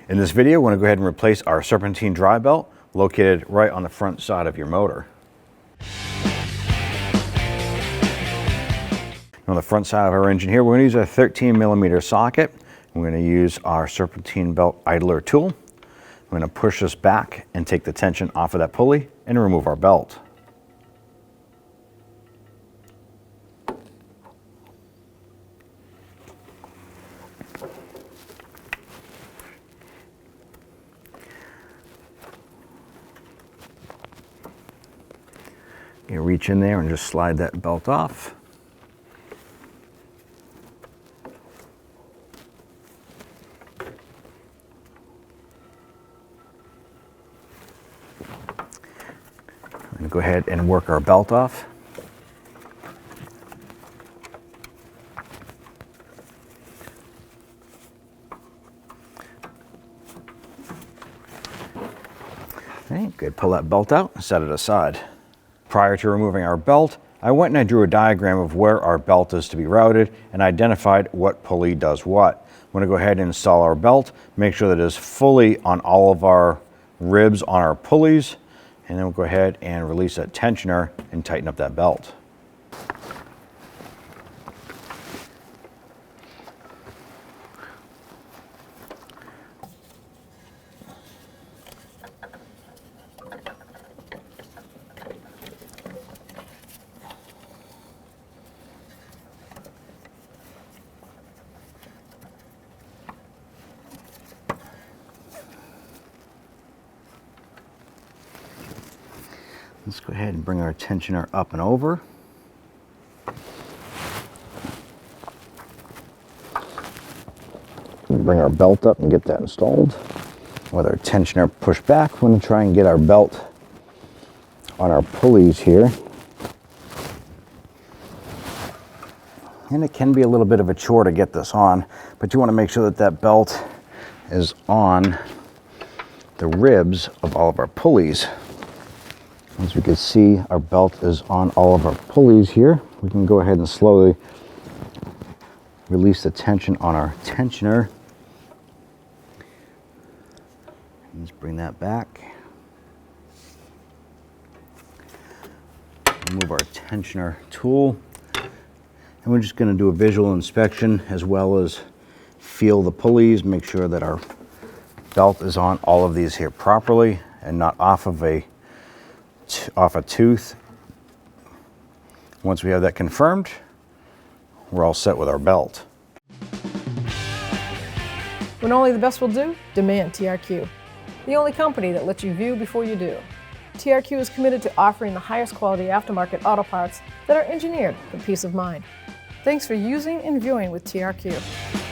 In this video, we're going to go ahead and replace our Serpentine dry belt located right on the front side of your motor. On the front side of our engine here, we're going to use a 13mm socket. We're going to use our Serpentine belt idler tool. I'm going to push this back and take the tension off of that pulley and remove our belt. You reach in there and just slide that belt off. I'm going to go ahead and work our belt off. Okay, good. Pull that belt out and set it aside. Prior to removing our belt, I went and I drew a diagram of where our belt is to be routed and identified what pulley does what. I'm going to go ahead and install our belt, make sure that it is fully on all of our ribs on our pulleys, and then we'll go ahead and release that tensioner and tighten up that belt. Let's go ahead and bring our tensioner up and over. Bring our belt up and get that installed. With our tensioner pushed back, we're going to try and get our belt on our pulleys here. And it can be a little bit of a chore to get this on, but you want to make sure that that belt is on the ribs of all of our pulleys. As you can see, our belt is on all of our pulleys here. We can go ahead and slowly release the tension on our tensioner. Let's bring that back. Remove our tensioner tool. And we're just going to do a visual inspection as well as feel the pulleys, make sure that our belt is on all of these here properly and not off a tooth. Once we have that confirmed, we're all set with our belt. When only the best will do, demand TRQ. The only company that lets you view before you do. TRQ is committed to offering the highest quality aftermarket auto parts that are engineered for peace of mind. Thanks for using and viewing with TRQ.